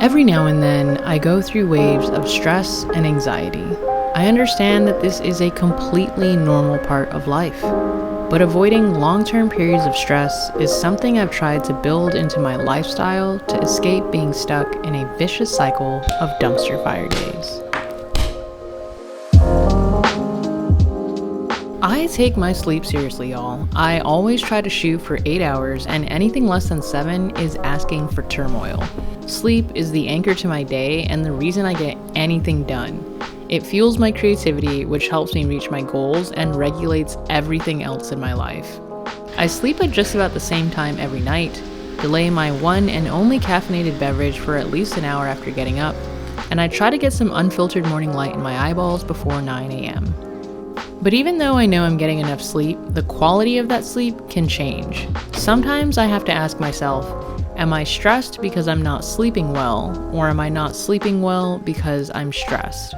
Every now and then, I go through waves of stress and anxiety. I understand that this is a completely normal part of life, but avoiding long-term periods of stress is something I've tried to build into my lifestyle to escape being stuck in a vicious cycle of dumpster fire days. I take my sleep seriously, y'all. I always try to shoot for 8 hours, and anything less than 7 is asking for turmoil. Sleep is the anchor to my day and the reason I get anything done. It fuels my creativity, which helps me reach my goals and regulates everything else in my life. I sleep at just about the same time every night, delay my one and only caffeinated beverage for at least an hour after getting up, and I try to get some unfiltered morning light in my eyeballs before 9 a.m. But even though I know I'm getting enough sleep, the quality of that sleep can change. Sometimes I have to ask myself, am I stressed because I'm not sleeping well, or am I not sleeping well because I'm stressed?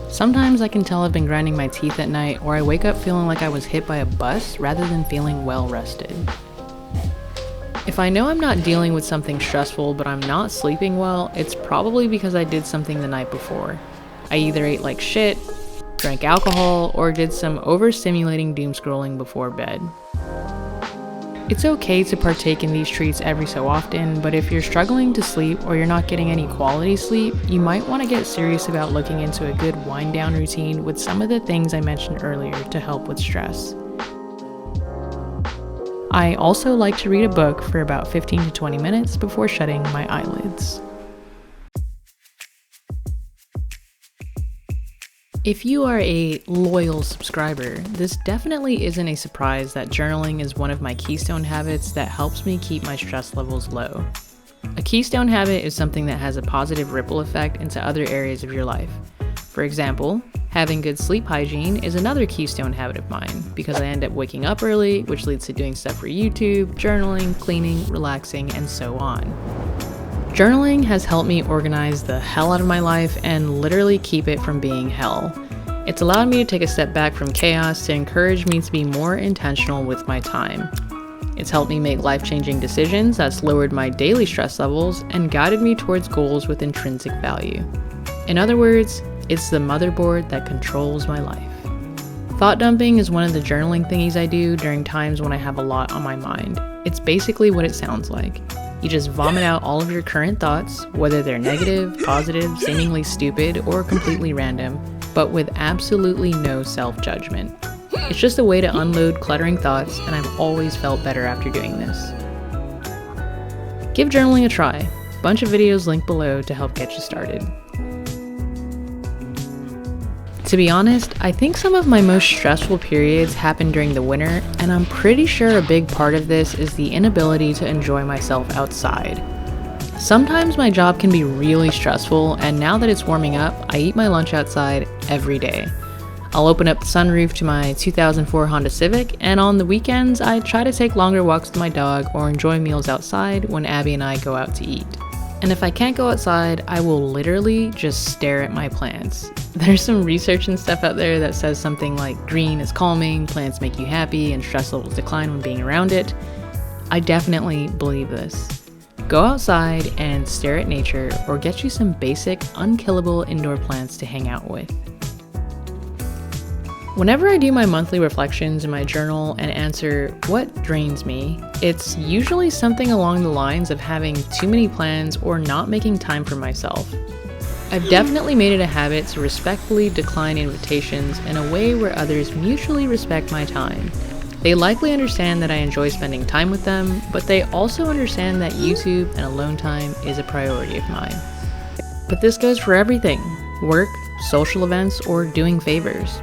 Sometimes I can tell I've been grinding my teeth at night, or I wake up feeling like I was hit by a bus rather than feeling well rested. If I know I'm not dealing with something stressful but I'm not sleeping well, it's probably because I did something the night before. I either ate like shit, drank alcohol, or did some overstimulating doom scrolling before bed. It's okay to partake in these treats every so often, but if you're struggling to sleep or you're not getting any quality sleep, you might want to get serious about looking into a good wind down routine with some of the things I mentioned earlier to help with stress. I also like to read a book for about 15 to 20 minutes before shutting my eyelids. If you are a loyal subscriber, this definitely isn't a surprise that journaling is one of my keystone habits that helps me keep my stress levels low. A keystone habit is something that has a positive ripple effect into other areas of your life. For example, having good sleep hygiene is another keystone habit of mine because I end up waking up early, which leads to doing stuff for YouTube, journaling, cleaning, relaxing, and so on. Journaling has helped me organize the hell out of my life and literally keep it from being hell. It's allowed me to take a step back from chaos to encourage me to be more intentional with my time. It's helped me make life-changing decisions that's lowered my daily stress levels and guided me towards goals with intrinsic value. In other words, it's the motherboard that controls my life. Thought dumping is one of the journaling thingies I do during times when I have a lot on my mind. It's basically what it sounds like. You just vomit out all of your current thoughts, whether they're negative, positive, seemingly stupid, or completely random, but with absolutely no self-judgment. It's just a way to unload cluttering thoughts, and I've always felt better after doing this. Give journaling a try. Bunch of videos linked below to help get you started. To be honest, I think some of my most stressful periods happen during the winter, and I'm pretty sure a big part of this is the inability to enjoy myself outside. Sometimes my job can be really stressful, and now that it's warming up, I eat my lunch outside every day. I'll open up the sunroof to my 2004 Honda Civic, and on the weekends, I try to take longer walks with my dog or enjoy meals outside when Abby and I go out to eat. And if I can't go outside, I will literally just stare at my plants. There's some research and stuff out there that says something like green is calming, plants make you happy, and stress levels decline when being around it. I definitely believe this. Go outside and stare at nature, or get you some basic, unkillable indoor plants to hang out with. Whenever I do my monthly reflections in my journal and answer what drains me, it's usually something along the lines of having too many plans or not making time for myself. I've definitely made it a habit to respectfully decline invitations in a way where others mutually respect my time. They likely understand that I enjoy spending time with them, but they also understand that YouTube and alone time is a priority of mine. But this goes for everything: work, social events, or doing favors.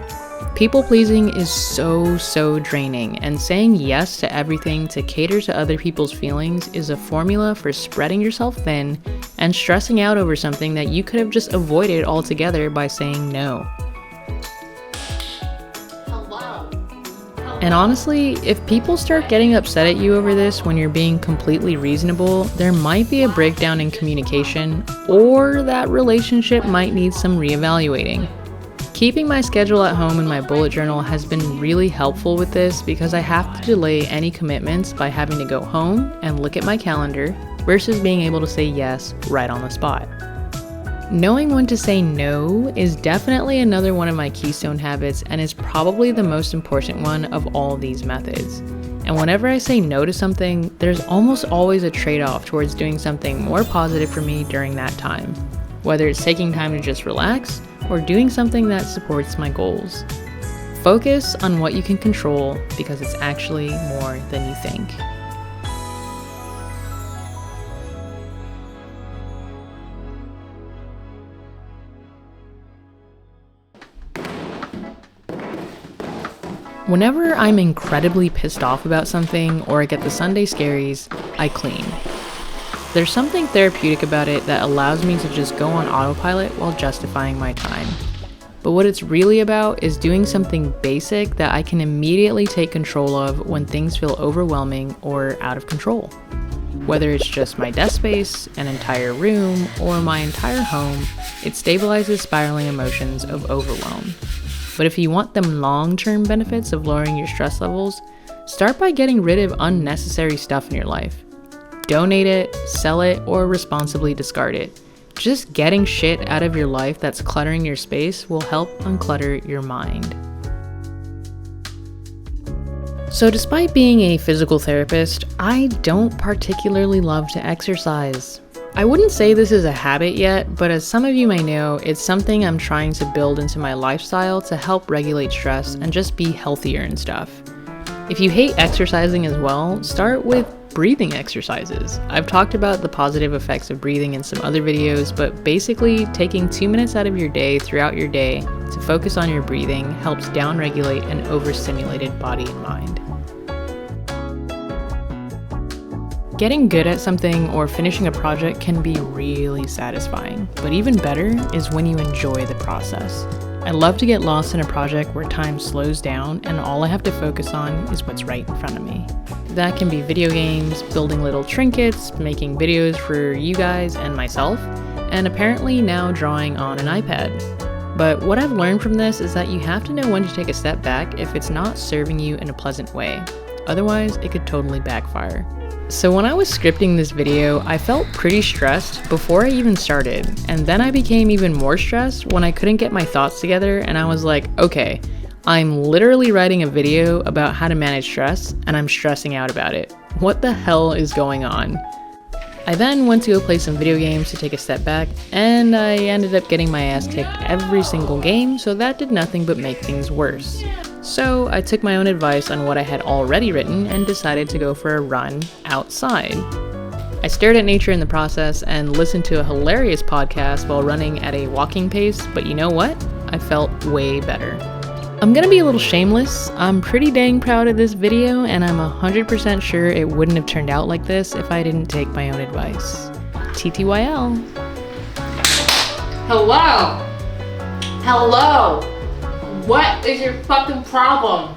People-pleasing is so draining, and saying yes to everything to cater to other people's feelings is a formula for spreading yourself thin and stressing out over something that you could have just avoided altogether by saying no. And honestly, if people start getting upset at you over this when you're being completely reasonable, there might be a breakdown in communication, or that relationship might need some reevaluating. Keeping my schedule at home in my bullet journal has been really helpful with this because I have to delay any commitments by having to go home and look at my calendar, versus being able to say yes right on the spot. Knowing when to say no is definitely another one of my keystone habits and is probably the most important one of all these methods. And whenever I say no to something, there's almost always a trade-off towards doing something more positive for me during that time, whether it's taking time to just relax or doing something that supports my goals. Focus on what you can control because it's actually more than you think. Whenever I'm incredibly pissed off about something or I get the Sunday scaries, I clean. There's something therapeutic about it that allows me to just go on autopilot while justifying my time. But what it's really about is doing something basic that I can immediately take control of when things feel overwhelming or out of control. Whether it's just my desk space, an entire room, or my entire home, it stabilizes spiraling emotions of overwhelm. But if you want them long-term benefits of lowering your stress levels, start by getting rid of unnecessary stuff in your life. Donate it, sell it, or responsibly discard it. Just getting shit out of your life that's cluttering your space will help unclutter your mind. So despite being a physical therapist, I don't particularly love to exercise. I wouldn't say this is a habit yet, but as some of you may know, it's something I'm trying to build into my lifestyle to help regulate stress and just be healthier and stuff. If you hate exercising as well, start with breathing exercises. I've talked about the positive effects of breathing in some other videos, but basically taking 2 minutes out of your day throughout your day to focus on your breathing helps downregulate an overstimulated body and mind. Getting good at something or finishing a project can be really satisfying, but even better is when you enjoy the process. I love to get lost in a project where time slows down and all I have to focus on is what's right in front of me. That can be video games, building little trinkets, making videos for you guys and myself, and apparently now drawing on an iPad. But what I've learned from this is that you have to know when to take a step back if it's not serving you in a pleasant way. Otherwise, it could totally backfire. So when I was scripting this video, I felt pretty stressed before I even started, and then I became even more stressed when I couldn't get my thoughts together and I was like, okay, I'm literally writing a video about how to manage stress and I'm stressing out about it. What the hell is going on? I then went to go play some video games to take a step back, and I ended up getting my ass kicked every single game, so that did nothing but make things worse. So I took my own advice on what I had already written and decided to go for a run outside. I stared at nature in the process and listened to a hilarious podcast while running at a walking pace, but you know what? I felt way better. I'm gonna be a little shameless. I'm pretty dang proud of this video, and I'm 100% sure it wouldn't have turned out like this if I didn't take my own advice. TTYL. Hello? Hello? What is your fucking problem?